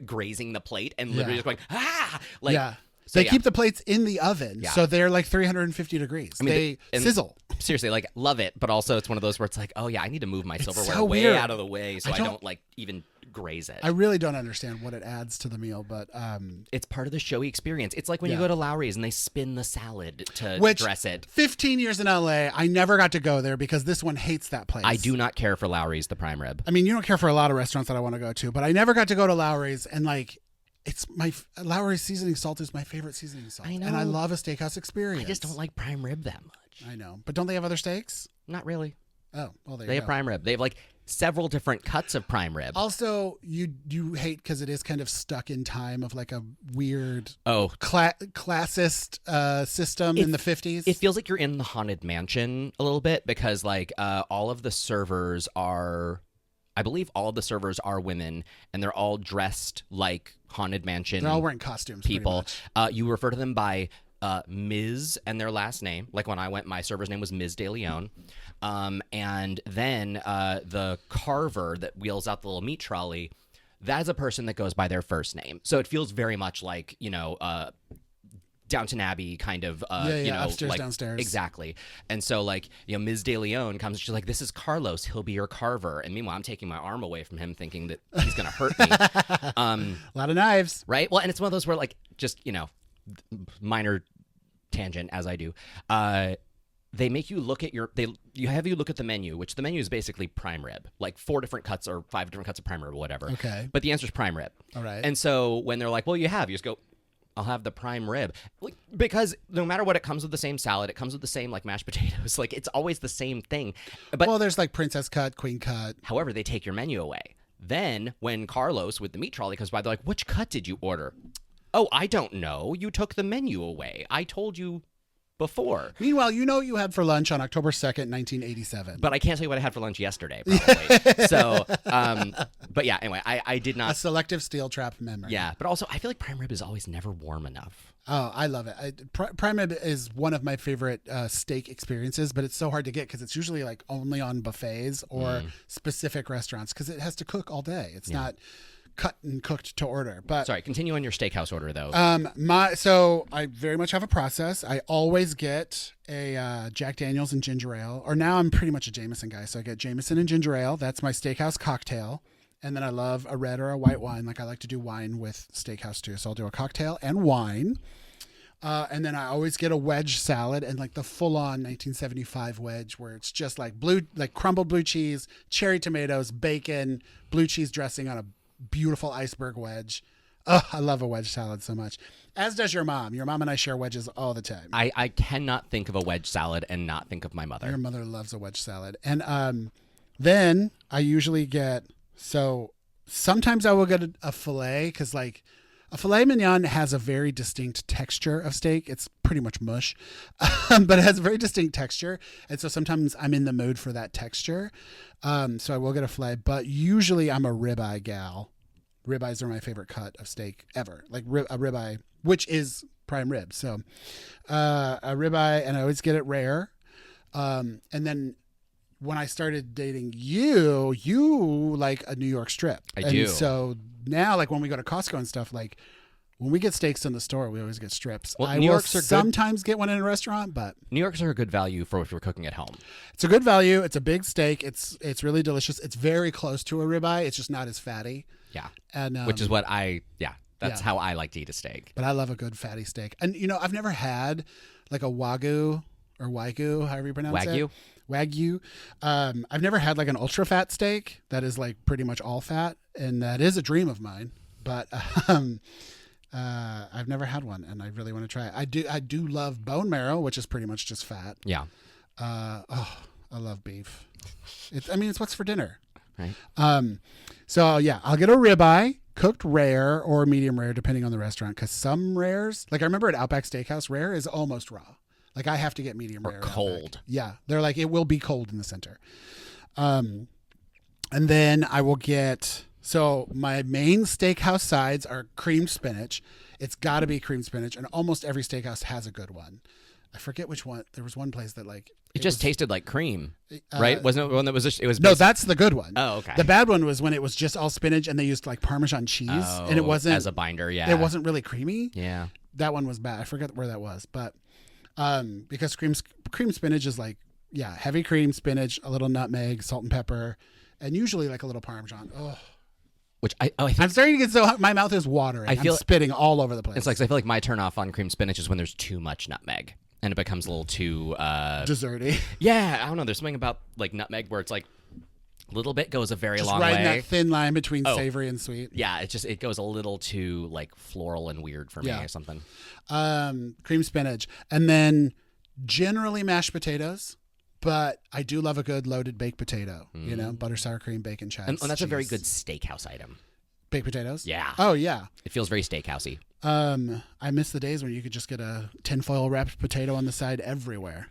grazing the plate and literally just going, ah! Like, yeah. So, they keep the plates in the oven, so they're like 350 degrees. I mean, they sizzle. Seriously, like, love it, but also it's one of those where it's like, oh, yeah, I need to move my silverware so way weird. out of the way so I don't like, even graze it. I really don't understand what it adds to the meal, but... it's part of the showy experience. It's like when you go to Lowry's and they spin the salad to dress it. 15 years in LA, I never got to go there because this one hates that place. I do not care for Lowry's, the prime rib. I mean, you don't care for a lot of restaurants that I want to go to, but I never got to go to Lowry's, and like... Lowry's seasoning salt is my favorite seasoning salt. I know. And I love a steakhouse experience. I just don't like prime rib that much. I know. But don't they have other steaks? Not really. Oh, well, they have prime rib. They have like several different cuts of prime rib. Also, you hate because it is kind of stuck in time of like a weird classist system in the 50s. It feels like you're in the Haunted Mansion a little bit because like all of the servers are... I believe all of the servers are women, and they're all dressed like Haunted Mansion. They're all wearing costumes. People, you refer to them by Ms. and their last name. Like when I went, my server's name was Ms. De Leon. And then the carver that wheels out the little meat trolley, that's a person that goes by their first name. So it feels very much like Downton Abbey kind of, upstairs, like, downstairs. Exactly. And so, like, Ms. De Leon comes, she's like, this is Carlos. He'll be your carver. And meanwhile, I'm taking my arm away from him thinking that he's going to hurt me. A lot of knives. Right? Well, and it's one of those where, like, just, minor tangent, as I do. They make you look at you have you look at the menu, which the menu is basically prime rib, like 4 different cuts or 5 different cuts of prime rib or whatever. Okay. But the answer is prime rib. All right. And so when they're like, well, you just go... I'll have the prime rib. Because no matter what, it comes with the same salad. It comes with the same, like, mashed potatoes. Like, it's always the same thing. But well, there's, like, princess cut, queen cut. However, they take your menu away. Then, when Carlos with the meat trolley comes by, they're like, which cut did you order? Oh, I don't know. You took the menu away. I told you before. Meanwhile, you had for lunch on October 2nd, 1987. But I can't tell you what I had for lunch yesterday, probably. So, but yeah, anyway, I did not. A selective steel trap memory. Yeah, but also I feel like prime rib is always never warm enough. Oh, I love it. Prime rib is one of my favorite steak experiences, but it's so hard to get because it's usually like only on buffets or specific restaurants because it has to cook all day. It's not cut and cooked to order. But sorry, continue on your steakhouse order though. So I very much have a process. I always get a Jack Daniel's and ginger ale, or now I'm pretty much a Jameson guy. So I get Jameson and ginger ale. That's my steakhouse cocktail. And then I love a red or a white wine. Like I like to do wine with steakhouse too. So I'll do a cocktail and wine. And then I always get a wedge salad and like the full-on 1975 wedge where it's just like crumbled blue cheese, cherry tomatoes, bacon, blue cheese dressing on a beautiful iceberg wedge. Oh, I love a wedge salad so much. As does your mom. Your mom and I share wedges all the time. I cannot think of a wedge salad and not think of my mother. Your mother loves a wedge salad. And then I usually get, so sometimes I will get a filet because like a filet mignon has a very distinct texture of steak. It's pretty much mush, but it has a very distinct texture. And so sometimes I'm in the mood for that texture. So I will get a filet, but usually I'm a ribeye gal. Ribeyes are my favorite cut of steak ever. Like a ribeye, which is prime rib. So a ribeye, and I always get it rare. And then when I started dating you like a New York strip. I do. So now, like when we go to Costco and stuff, like when we get steaks in the store, we always get strips. Well, I New will York's are sometimes get one in a restaurant, but New York's are a good value for if you're cooking at home. It's a good value. It's a big steak. It's really delicious. It's very close to a ribeye. It's just not as fatty. Yeah. And which is what that's how I like to eat a steak. But I love a good fatty steak. And I've never had like a wagyu or wagyu, however you pronounce it. Wagyu. I've never had like an ultra fat steak that is like pretty much all fat, and that is a dream of mine. but I've never had one, and I really want to try it. I do love bone marrow, which is pretty much just fat. Yeah. I love beef. It's what's for dinner. Right. So yeah, I'll get a ribeye, cooked rare or medium rare, depending on the restaurant. Because some rares, like I remember at Outback Steakhouse, rare is almost raw. Like I have to get medium rare. Or cold. Yeah, they're like it will be cold in the center. And then I will get. So my main steakhouse sides are creamed spinach. It's got to be creamed spinach, and almost every steakhouse has a good one. I forget which one. There was one place that like it just tasted like cream, right? Wasn't it one that was just, it was no, that's the good one. Oh, okay. The bad one was when it was just all spinach and they used like Parmesan cheese, and it wasn't as a binder. Yeah, it wasn't really creamy. Yeah, that one was bad. I forget where that was, but because cream spinach is like heavy cream spinach, a little nutmeg, salt and pepper, and usually like a little Parmesan. Oh. Which I think I'm starting to get so my mouth is watering. I'm spitting all over the place. It's like I feel like my turn off on cream spinach is when there's too much nutmeg and it becomes a little too desserty. Yeah, I don't know. There's something about like nutmeg where it's like a little bit goes a very long way. Just riding that thin line between savory and sweet. Yeah, it goes a little too like floral and weird for me or something. Cream spinach, and then generally mashed potatoes. But I do love a good loaded baked potato, butter, sour cream, bacon, chives. And that's cheese. a very good steakhouse item. Baked potatoes? Yeah. Oh, yeah. It feels very steakhousey. I miss the days when you could just get a tinfoil wrapped potato on the side everywhere.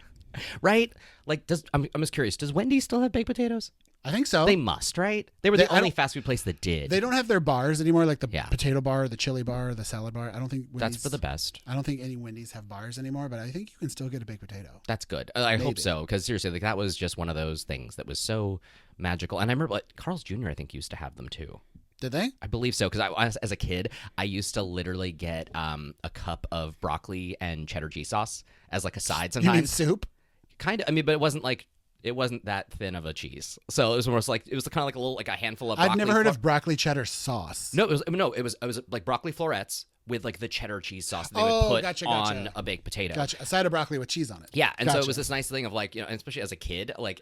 Right? Like, I'm just curious, does Wendy's still have baked potatoes? I think so. They must, right? They were the only fast food place that did. They don't have their bars anymore, like the potato bar, the chili bar, the salad bar. I don't think Wendy's, that's for the best. I don't think any Wendy's have bars anymore, but I think you can still get a baked potato. That's good. I hope so, because seriously, like that was just one of those things that was so magical. And I remember like Carl's Jr. I think used to have them too. Did they? I believe so, because as a kid, I used to literally get a cup of broccoli and cheddar cheese sauce as like a side sometimes. You mean soup? Kind of. I mean, but it wasn't that thin of a cheese, so it was almost like it was kind of like a handful of. I've never heard of broccoli cheddar sauce. No, it was like broccoli florets with like the cheddar cheese sauce that they would put on a baked potato. Gotcha. A side of broccoli with cheese on it. Yeah, and so it was this nice thing of like and especially as a kid, like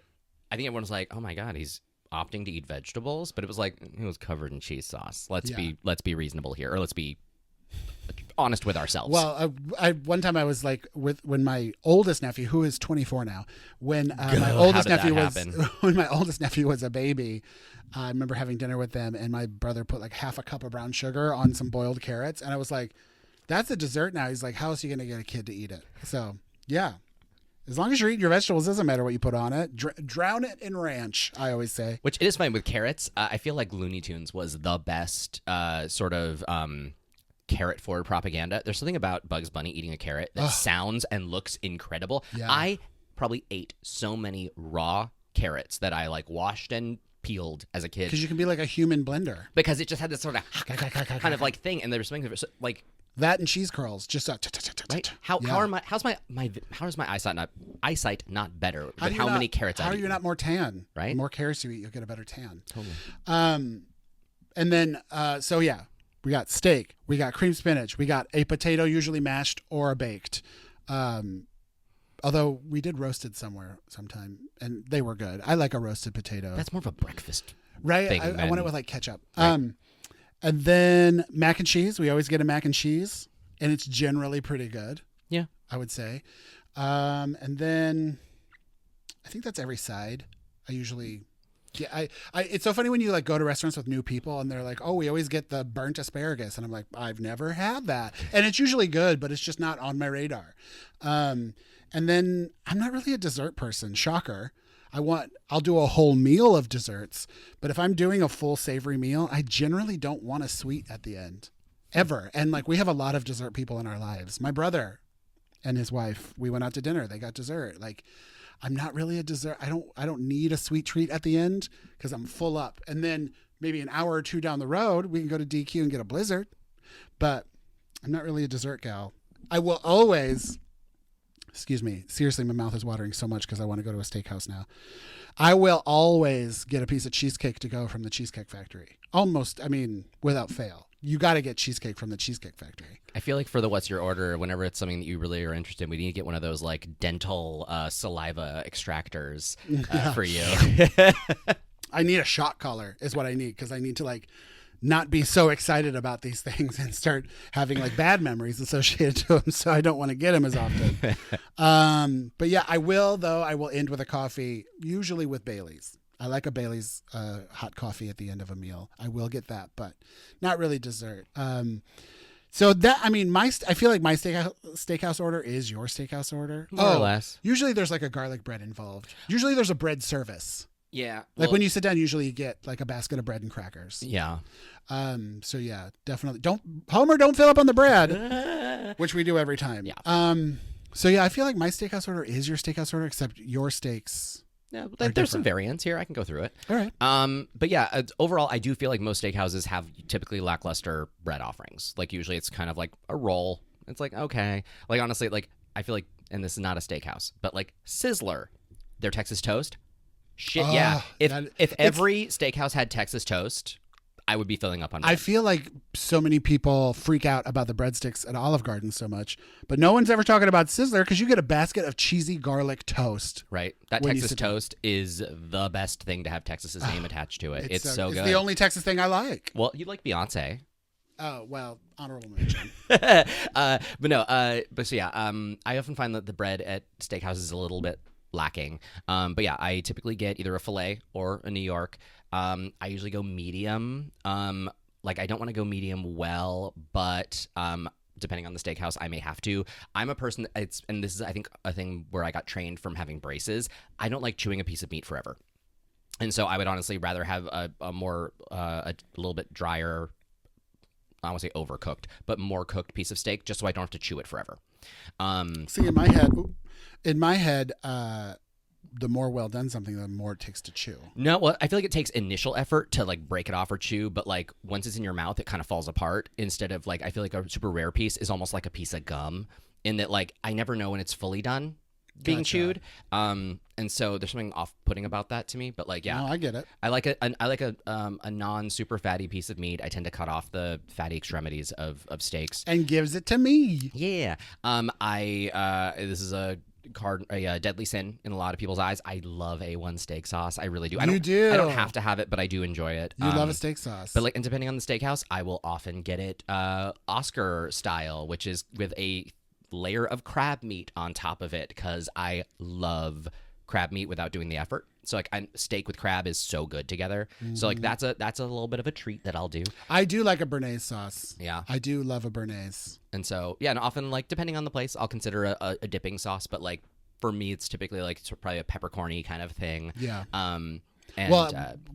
I think everyone was like, oh my god, he's opting to eat vegetables, but it was like it was covered in cheese sauce. Let's be reasonable here, or let's be honest with ourselves. Well, one time I was like when my oldest nephew, who is 24 now, when my oldest nephew was a baby, I remember having dinner with them, and my brother put like half a cup of brown sugar on some boiled carrots, and I was like, "That's a dessert now." He's like, "How else are you going to get a kid to eat it?" So yeah. As long as you're eating your vegetables, doesn't matter what you put on it. Drown it in ranch, I always say. Which it is funny with carrots. I feel like Looney Tunes was the best sort of carrot forward propaganda. There's something about Bugs Bunny eating a carrot that sounds and looks incredible. Yeah. I probably ate so many raw carrots that I like washed and peeled as a kid. Because you can be like a human blender. Because it just had this sort of kind of like thing, and there's something like that and cheese curls, just right. How's my eyesight not better? How many carrots? How are you not more tan? Right. The more carrots you eat, you'll get a better tan. Totally. And then we got steak, we got cream spinach, we got a potato, usually mashed or baked. Although we did roasted somewhere sometime, and they were good. I like a roasted potato. That's more of a breakfast, right? I want it with like ketchup. Right. And then mac and cheese. We always get a mac and cheese, and it's generally pretty good. Yeah, I would say. And then I think that's every side. I usually, it's so funny when you like go to restaurants with new people, and they're like, "Oh, we always get the burnt asparagus," and I'm like, "I've never had that," and it's usually good, but it's just not on my radar. And then I'm not really a dessert person. Shocker. I'll do a whole meal of desserts, but if I'm doing a full savory meal, I generally don't want a sweet at the end, ever. And like we have a lot of dessert people in our lives. My brother and his wife, we went out to dinner. They got dessert. Like I'm not really a dessert. I don't need a sweet treat at the end because I'm full up. And then maybe an hour or two down the road, we can go to DQ and get a Blizzard. But I'm not really a dessert gal. I will always. Excuse me. Seriously, my mouth is watering so much because I want to go to a steakhouse now. I will always get a piece of cheesecake to go from the Cheesecake Factory. Without fail. You got to get cheesecake from the Cheesecake Factory. I feel like for the what's your order, whenever it's something that you really are interested in, we need to get one of those like dental saliva extractors for you. I need a shock collar is what I need because I need to like not be so excited about these things and start having like bad memories associated to them. So I don't want to get them as often. But yeah, I will end with a coffee, usually with Bailey's. I like a Bailey's hot coffee at the end of a meal. I will get that, but not really dessert. So that, I mean, I feel like my steakhouse order is your steakhouse order. More or less. Usually there's like a garlic bread involved. Usually there's a bread service. Yeah. Like when you sit down, usually you get like a basket of bread and crackers. Yeah. So yeah, definitely don't fill up on the bread, which we do every time. Yeah. So yeah, I feel like my steakhouse order is your steakhouse order, except your steaks. Yeah, there's some variants here. I can go through it. All right. But yeah, overall, I do feel like most steakhouses have typically lackluster bread offerings. Like usually it's kind of like a roll. It's like, okay. Like honestly, like I feel like, and this is not a steakhouse, but like Sizzler, their Texas toast. Shit, yeah. If every steakhouse had Texas toast, I would be filling up on bread. I feel like so many people freak out about the breadsticks at Olive Garden so much, but no one's ever talking about Sizzler because you get a basket of cheesy garlic toast. Right. That Texas toast is the best thing to have Texas's name attached to it. It's so good. It's the only Texas thing I like. Well, you like Beyonce. Oh, well, honorable mention. But so yeah, I often find that the bread at steakhouses is a little bit lacking. But yeah, I typically get either a filet or a New York. I usually go medium. Like I don't want to go medium well, but depending on the steakhouse, I may have to. I'm a person, and this is I think a thing where I got trained from having braces. I don't like chewing a piece of meat forever. And so I would honestly rather have a little bit drier, I don't want to say overcooked, but more cooked piece of steak just so I don't have to chew it forever. See, in my head, the more well done something, the more it takes to chew. No, well, I feel like it takes initial effort to like break it off or chew, but like once it's in your mouth, it kind of falls apart. Instead of like, I feel like a super rare piece is almost like a piece of gum, in that like I never know when it's fully done being chewed. And so there's something off-putting about that to me. But like, yeah, no, I get it. I like a non-super fatty piece of meat. I tend to cut off the fatty extremities of steaks and gives it to me. Yeah. This is a deadly sin in a lot of people's eyes. I love A1 steak sauce. I really do. I don't have to have it, but I do enjoy it. You love a steak sauce. But like, and depending on the steakhouse, I will often get it Oscar style, which is with a layer of crab meat on top of it, because I love crab meat without doing the effort. So like steak with crab is so good together. Mm-hmm. So like that's a little bit of a treat that I'll do. I do like a béarnaise sauce. Yeah. I do love a béarnaise. And so yeah, and often like depending on the place, I'll consider a dipping sauce, but like for me it's typically like probably a peppercorny kind of thing. Yeah. And,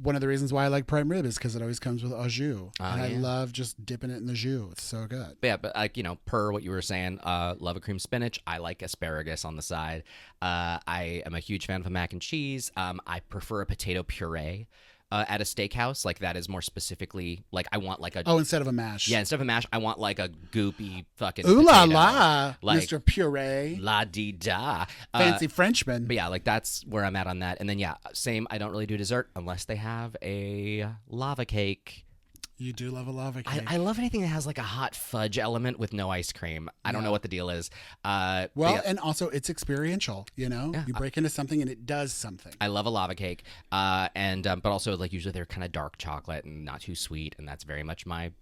one of the reasons why I like prime rib is because it always comes with au jus. And I yeah. love just dipping it in the jus. It's so good. But yeah, but like, you know, per what you were saying, love a cream spinach. I like asparagus on the side. I am a huge fan of a mac and cheese. I prefer a potato puree. At a steakhouse, like that is more specifically like I want like a instead of a mash. Yeah, instead of a mash, I want like a goopy fucking ooh potato. La la, like, Mr. Puree, la di da, fancy Frenchman. But yeah, like that's where I'm at on that. And then yeah, same. I don't really do dessert unless they have a lava cake. You do love a lava cake. I love anything that has like a hot fudge element with no ice cream. I don't know what the deal is. And also it's experiential, you know? Yeah. You break into something and it does something. I love a lava cake. But also like usually they're kind of dark chocolate and not too sweet, and that's very much my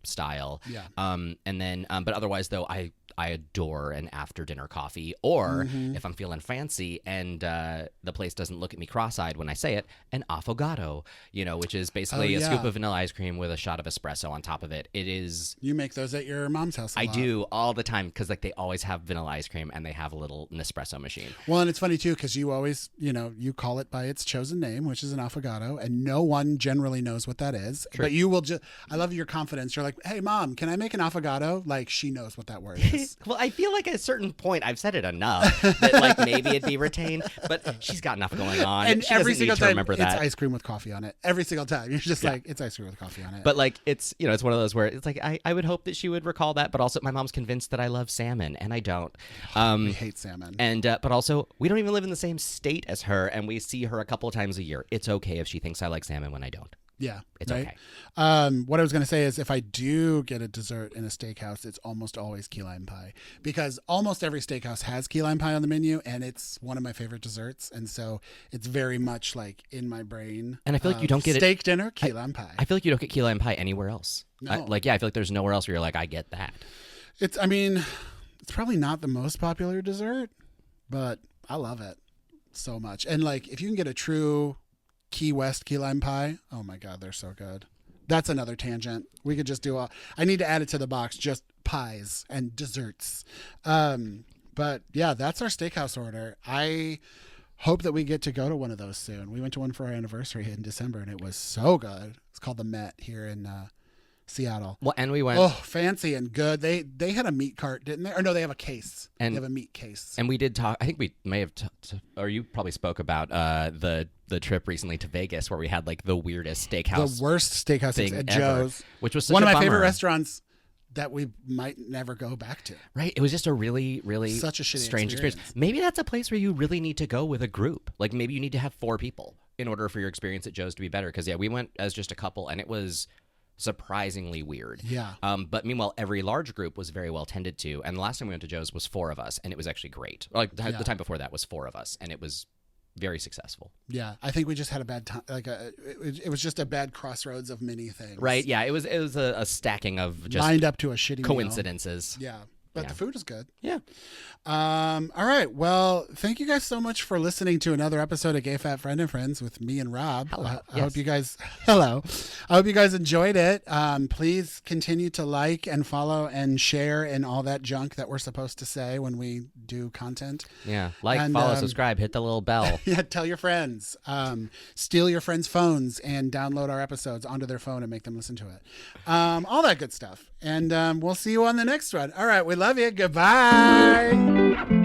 style. Yeah. But otherwise though, I adore an after dinner coffee, or if I'm feeling fancy and the place doesn't look at me cross-eyed when I say it, an affogato, you know, which is basically a scoop of vanilla ice cream with a shot of espresso on top of it. It is. You make those at your mom's house a lot. I do all the time, because like they always have vanilla ice cream and they have a little Nespresso machine. Well, and it's funny too, because you always, you know, you call it by its chosen name, which is an affogato, and no one generally knows what that is. True. But you will just, I love your confidence. You're like, hey mom, can I make an affogato? Like she knows what that word is. Well, I feel like at a certain point I've said it enough that like maybe it'd be retained, but she's got enough going on. And she every doesn't single need to time remember it's that. ice cream with coffee on it. Every single time. You're just like, it's ice cream with coffee on it. But like it's, you know, it's one of those where it's like I would hope that she would recall that, but also my mom's convinced that I love salmon and I don't. I hate salmon. And but also we don't even live in the same state as her, and we see her a couple of times a year. It's okay if she thinks I like salmon when I don't. Yeah. It's right? okay. What I was going to say is if I do get a dessert in a steakhouse, it's almost always key lime pie because almost every steakhouse has key lime pie on the menu and it's one of my favorite desserts. And so it's very much like in my brain. And I feel like you don't get steak dinner, key lime pie. I feel like you don't get key lime pie anywhere else. No. I feel like there's nowhere else where you're like, I get that. It's probably not the most popular dessert, but I love it so much. And like, if you can get a true Key West key lime pie, oh my God, they're so good. That's another tangent. We could just I need to add it to the box, just pies and desserts. But yeah, that's our steakhouse order. I hope that we get to go to one of those soon. We went to one for our anniversary in December and it was so good. It's called the Met here in Seattle. Well, and we went. Oh, fancy and good. They had a meat cart, didn't they? Or no, they have a case. And they have a meat case. And we did talk. I think we may have, or you probably spoke about the trip recently to Vegas where we had like the weirdest steakhouse, the worst steakhouse thing at ever, Joe's, which was such one a of my bummer. favorite restaurants that we might never go back to. Right? It was just a really, really such a shitty strange experience. Maybe that's a place where you really need to go with a group. Like maybe you need to have 4 people in order for your experience at Joe's to be better. Because yeah, we went as just a couple, and it was surprisingly weird. Yeah. But meanwhile, every large group was very well tended to. And the last time we went to Joe's was 4 of us, and it was actually great. Like the time before that was 4 of us, and it was very successful. Yeah, I think we just had a bad time. Like it was just a bad crossroads of many things. Right? Yeah, it was a stacking of just lined up to a shitty coincidences. meal. Yeah. But the food is good. Yeah. All right. Well, thank you guys so much for listening to another episode of Gay Fat Friend and Friends with me and Rob. Hello. I hope you guys. Hello. I hope you guys enjoyed it. Please continue to like and follow and share and all that junk that we're supposed to say when we do content. Yeah. Like, And, follow, subscribe, hit the little bell. Yeah. Tell your friends. Steal your friends' phones and download our episodes onto their phone and make them listen to it. All that good stuff. And we'll see you on the next one. All right. We love you. Goodbye.